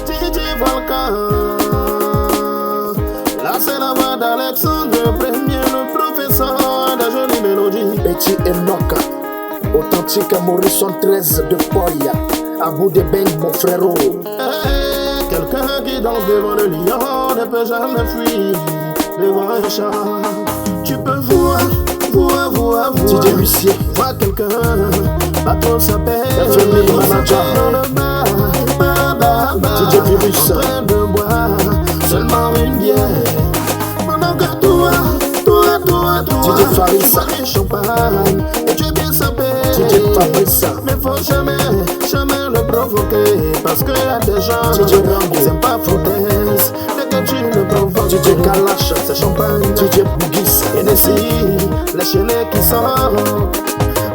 DJ Volcan. Là c'est la voix d'Alexandre Premier, le professeur de jolies mélodies. Petit Enoch, authentique Morrison 13 de Poya, à bout de bang mon frérot. Quelqu'un qui danse devant le lion ne peut jamais fuir devant un chat. Tu peux voir. DJ Lucien, vois quelqu'un, pas trop s'appelle. Family Manager, DJ Virus, en train de boire seulement une bière. Pendant que toi, DJ Faris, bois champagne et tu es bien sapé. DJ Fabrice, mais faut jamais le provoquer, parce qu'il y a des gens DJ Rango, qui n'aiment pas foutaise. Dès que tu le provoques, DJ Kalash, c'est champagne. DJ Bougis, Hennessy, les chenets qui sortent.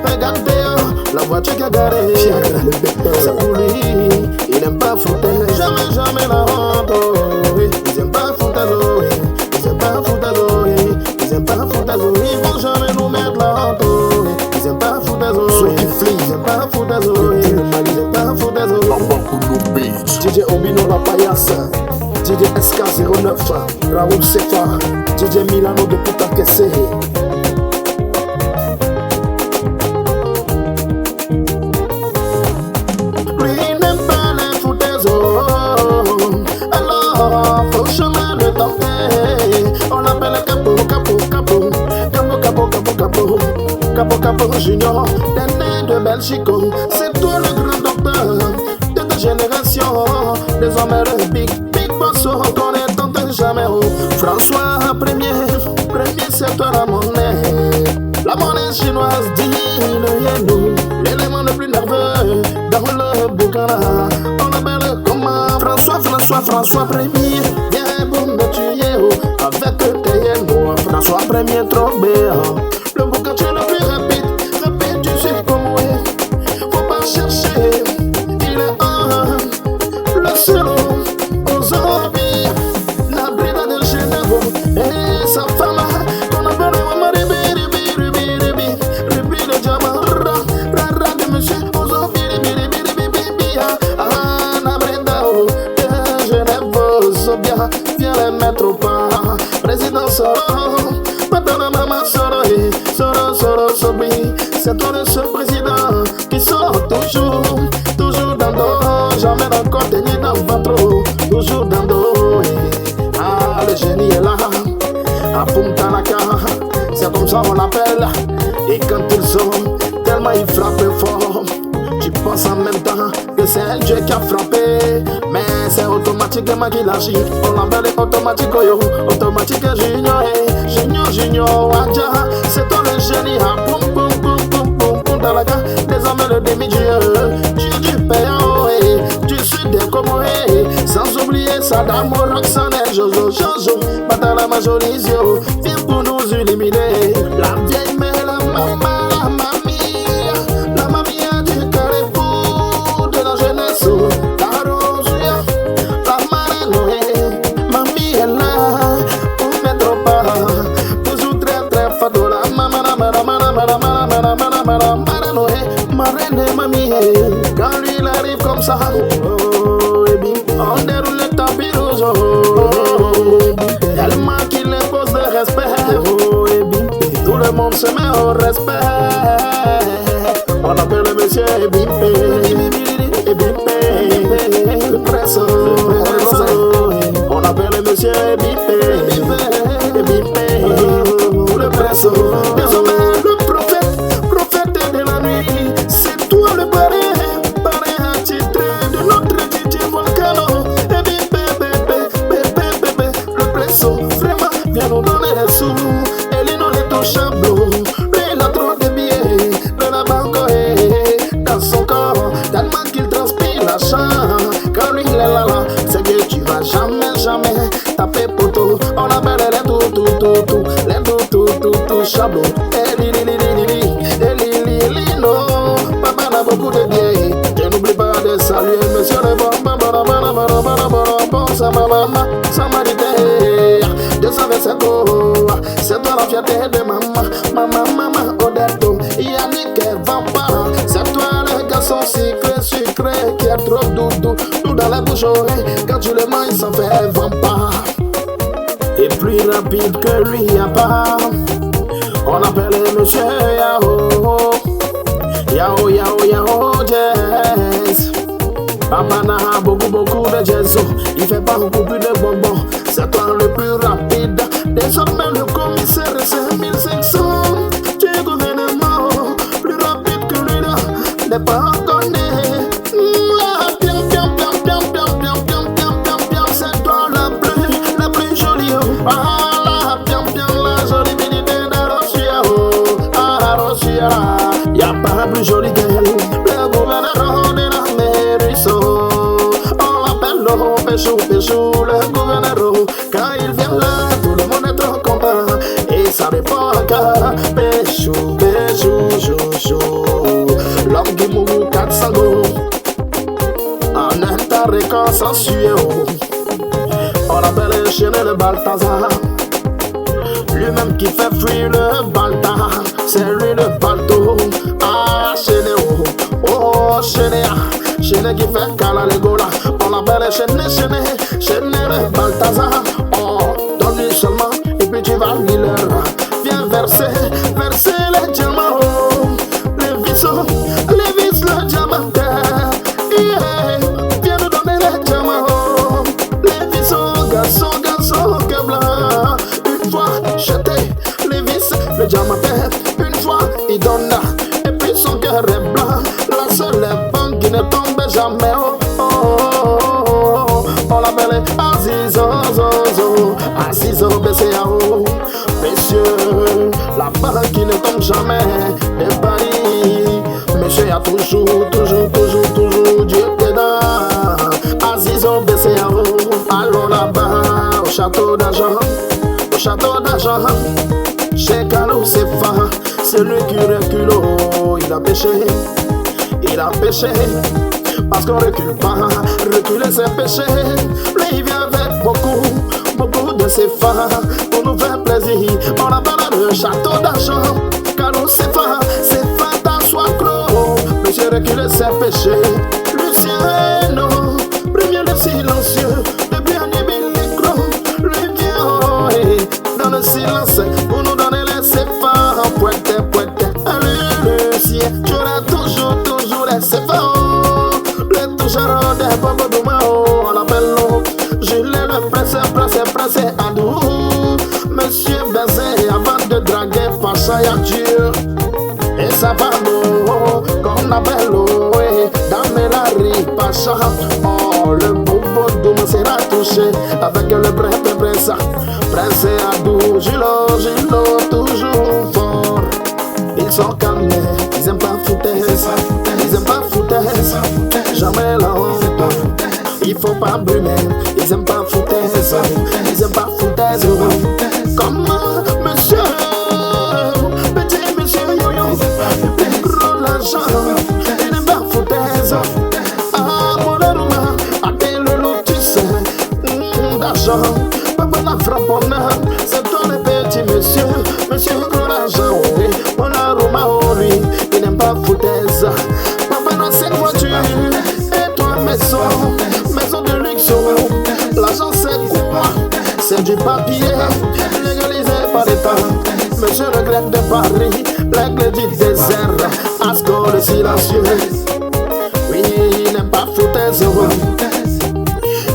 Regardez, la voiture qui a garé. C'est pour lui, il n'aime pas foutaise. Jamais la honte. Ils aiment pas foutaise. Ils aiment pas foutaise. Ils aiment pas foutaise. Ils vont jamais nous mettre la honte. Ils aiment pas foutaise. Ils aiment pas foutaise. Ils aiment pas foutaise. DJ Obino la paillasse, DJ SK09, Raoul Sefa, DJ Milano de Putakese. Lui n'aime pas les foutaises. Alors faut jamais le tenter. On l'appelle Capo Junior, Déné de Belgique. C'est toi le grand docteur de ta génération. Désormais le big boss qu'on ne tente jamais. François premier c'est toi la monnaie chinoise dit le yénou. L'élément le plus nerveux dans le boucan. On l'appelle comment François premier. Viens pour me tuer avec tes yénous. François premier trop bien. Le boucan tu es le plus rapide, tu sais comment est. Faut pas chercher, il est le seul aux zombies. La brida de Genève et sa femme qu'on appelle Ruby de diamant, rara de monsieur aux zombies. La brida de Genève, Zobia, viens les mettre au pas. Président Soro, Patana Mama Soro, c'est toi le seul président qui sort toujours dans l'eau, jamais dans le côté ni dans le ventre, toujours dans l'eau. Ah, le génie est là, à Punta Naka, c'est comme ça on l'appelle. Et quand ils sont, tellement ils frappent fort, tu penses en même temps que c'est un Dieu qui a frappé. Mais c'est automatiquement qu'il agit, on l'appelle automatique, automatique Junior, Wadja, c'est toi le génie, ah, boum, dans la gare, désormais le demi-dieu, Dieu du payant, du sud des Comorés, sans oublier Saddam, Roxane, Jojo, Batala Majorizio, viens pour nous éliminer, la vieille mère, la mamie du carrefour de la jeunesse, la rose, la marraine, mamie est là, pour mettre au pas, toujours très fado, la marraine mamie, quand lui il arrive comme ça, on déroule le tapis rouge, tellement qu'il impose le respect, tout le monde se met au respect. On appelle le monsieur Ebimpe, le presse, on appelle le monsieur Ebimpe, le presse. Désormais le prophète de la nuit, c'est toi le parrain attitré de notre DJ Volcano. Le presso, vraiment, viens nous donner les sous. Et lui non est touchable, lui il a trop de billets de la banque dans son corps, tellement qu'il transpire l'argent. Quand lui il est là, c'est que tu vas jamais taper poteau. On appelle les tout chabot. Non, papa n'a beaucoup de biais. Je n'oublie pas de saluer monsieur le bon, ça m'a dit, 227 euros, c'est toi la fierté de maman, Odetto, Yannick, Vampa, c'est toi le sucré, sucré, qui est trop doudou, tout dans la bouche, quand tu le manges, ça fait vampire. Et plus rapide que lui, y'a pas. On appelle monsieur Yao. Yao, Yao, Yao, jazz. Papa n'a beaucoup, beaucoup de jazz. Il fait pas beaucoup plus de bonbons. C'est toi le plus rapide. Désormais, le commissaire, c'est 1500. Tu es gouvernement. Plus rapide que lui, là. N'est pas encore né. Bien, bien, bien, bien, bien, bien, bien, bien, bien, bien. C'est toi la plus jolie. Ah, bien, bien, la jolie minute d'Arosia. Arosia. Y'a pas plus jolie qu'elle. Le gouverneur de la Mériso. On l'appelle le péchou, péchou, le gouverneur. Quand il vient là, tout le monde est trop content. Et ça dépend qu'à péchou, péchou, chouchou. L'homme qui mourut 400 go. En un taré consensuel. On l'appelle le chien le Balthazar. Lui-même qui fait fuir le Balthazar. C'est lui le Balto. Ah, chéné, oh, chéné, chéné qui fait cala les gola. On l'appelle chéné, chéné, chéné le Balthazar. Oh, donne-lui seulement, et puis tu vas lui leur. Viens verser, verser les diamants. Les vis, le diamantaire. Yeah, viens nous donner les diamants. Les vis, garçon, garçon, que blanc. Une fois jeté, les vis, le diamantaire. Une fois, il donne, et puis son cœur est blanc. La seule banque qui ne tombe jamais. Oh, oh, oh, oh. On l'appelle Azizo, Zozo, Azizo, BCAO. Messieurs, la banque qui ne tombe jamais. Les paris, monsieur, y a toujours, toujours, toujours, toujours Dieu dedans. Azizo, BCAO. Allons là-bas, au château d'argent, au château d'argent. Chez Carlo, c'est fort. C'est lui qui recule, oh, il a péché, parce qu'on recule pas, reculer c'est péché. Lui il vient avec beaucoup, beaucoup de ses phares, pour nous faire plaisir. On l'appelle le château d'argent, Carlo c'est fort à soi clos. Monsieur reculer c'est péché. Lucien non, premier le silencieux, depuis un micro, lui vient oh, hey, dans le silence pour nous donner les séphars. Poète, poète, Lucien, j'aurai toujours, toujours les séphars. Le toucheur des bobos de Mao, on l'appelle l'eau. Jules le pressé, Adou. Monsieur baiser avant de draguer Pacha Yature. Et ça va l'eau, qu'on appelle l'eau. Dans Mélari, Pacha. Oh, le bobo de Mou sera touché avec le prince. Prince Adou, Gilo, toujours fort. Ils sont calmés, ils aiment pas foutaise, ils aiment pas foutaise, jamais longtemps. Il faut pas brumer, ils aiment pas foutaise, ils aiment pas foutaise. Comme monsieur, petit monsieur yo-yo, plus gros l'argent, il n'aime pas foutaise. Ah, mon aroma, appelle le lotus, d'argent, papa la frapponna, c'est toi le petit monsieur, monsieur gros l'argent, oui. Lui, il n'aime pas foutaise. Papa dans cette voiture, et toi maison de luxe. L'argent c'est quoi? C'est du papier, légalisé par l'État. Monsieur le grec de Paris, l'aigle du désert, Asco le silencieux. Oui, il n'aime pas foutaise.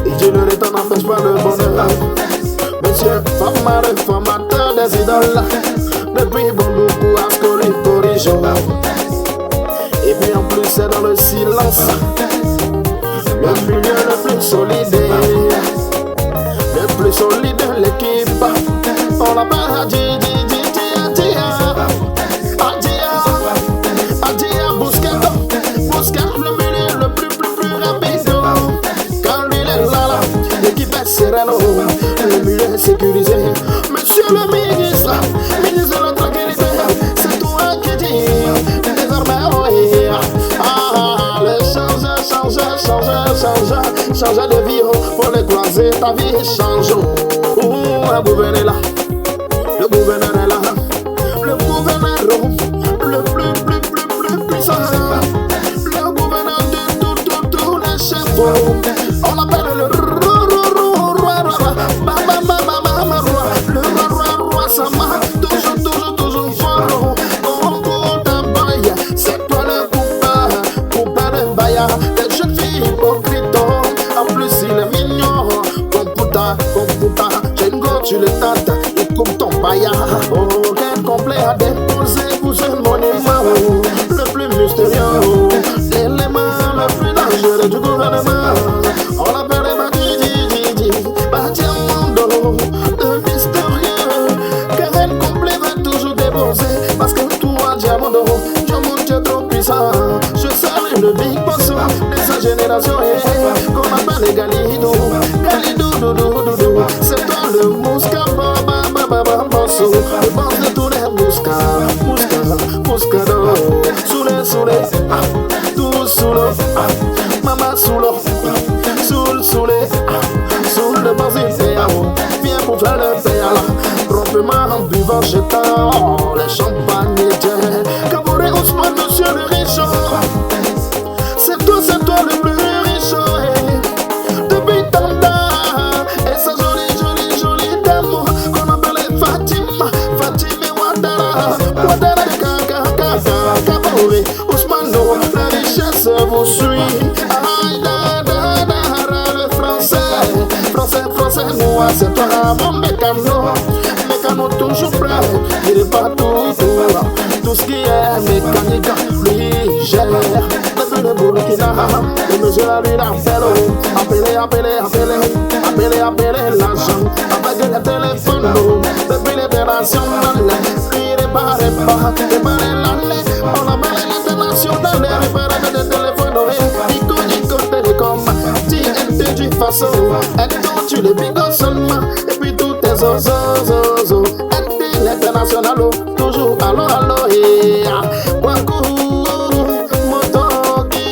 Il dit le temps n'empêche pas le bonheur. Monsieur, formateur des idoles. Depuis Bondoukou, Asco lui corrige. Et puis en plus c'est dans le silence. Le milieu le plus solide. Le plus solide de l'équipe. On l'appelle Adia, Busquets, le milieu le plus rapide. Quand lui il est là, l'équipe est sereine. Le milieu est sécurisé. Monsieur le ministre de la tranquillité, c'est toi qui dis. Désormais, oui. Ah, le changer de vie, pour les croiser, ta vie change. Le gouverneur est là, le gouverneur est là, le gouverneur le plus puissant, le gouverneur On l'appelle le roi, roi, Sama, toujours fort. C'est toi le coupable de Baya. Les jeunes filles hypocrites, en plus il est mignon. Computa, Django, tu le tâtes, il coupe ton Baya. Oh, quel complet à déposer, vous êtes mon aimant, le plus mystérieux, l'élément le plus dangereux du gouvernement. On l'appelle Badiamondo, le mystérieux, car elle complet va toujours déposer. Parce que toi, Diamondo, Dieu trop puissant. Je salue le big boss de sa génération, qu'on appelle Galido, c'est toi le Mouska, bosso, le boss de tous les Mouska, tout sous l'eau, maman sous l'eau, sous le boss du PAO, viens pour faire le PA, proprement en buvant, jetant les champagnes et Kabouré Ousmane, monsieur le riche. C'est toi le plus riche. Depuis tant d'années, et sa jolie dame qu'on appelait Fatima Ouattara de Kabouré Ousmane, la richesse vous suit. Aïe, le français, moi, c'est toi mon mécano toujours prêt, il est pas tout ce qui est mécanique, lui gère. Depuis le Burkina, le monsieur a lui l'appel, appeler l'argent, avec le téléphone, depuis l'international, lui répare l'année, on appelle l'international, répare le téléphone, Nico Télécom, TNT du Faso, et tout tu les bigos seulement, et puis tout tes zozo. L'international, toujours allo, et Kwaku, Motoki,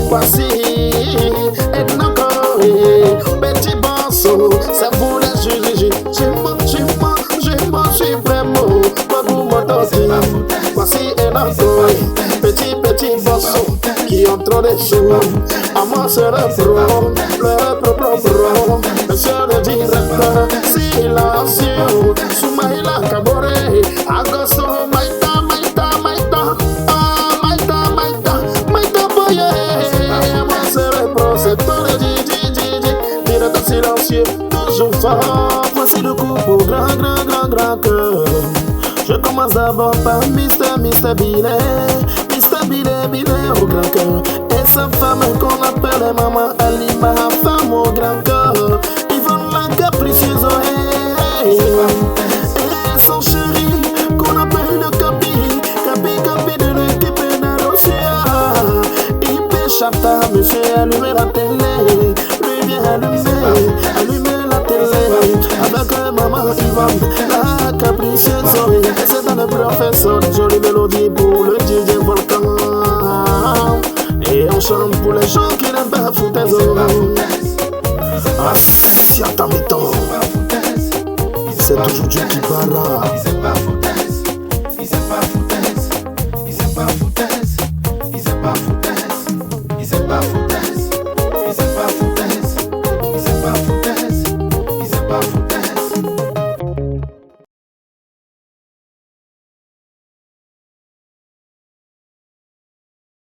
Kwasi, et Nako, petit bosso, c'est vous les juges, je suis vraiment, Kwaku, Motoki, Kwasi, et Nako, petit bosso, qui ont trop de sous, à moi c'est le pro, monsieur le directeur, silencieux, Soumaïla Kaboré, Agosto, Maïta, boye, moi c'est le processeur de directeur silencieux, toujours fort, voici le coup pour grand cœur. Je commence d'abord par Mr. Bilet au grand cœur. Et sa femme qu'on appelle maman Alima, femme au grand cœur. Yvonne la capricieuse, et son chéri qu'on appelle le Capi de l'équipe d'Arosia. Il péchata, monsieur, allumer la télé. Lui vient allumer la télé. Avec maman Yvonne, la capricieuse, et c'est dans le professeur, jolie mélodie pour le DJ Volcan. Et on chante pour les gens qui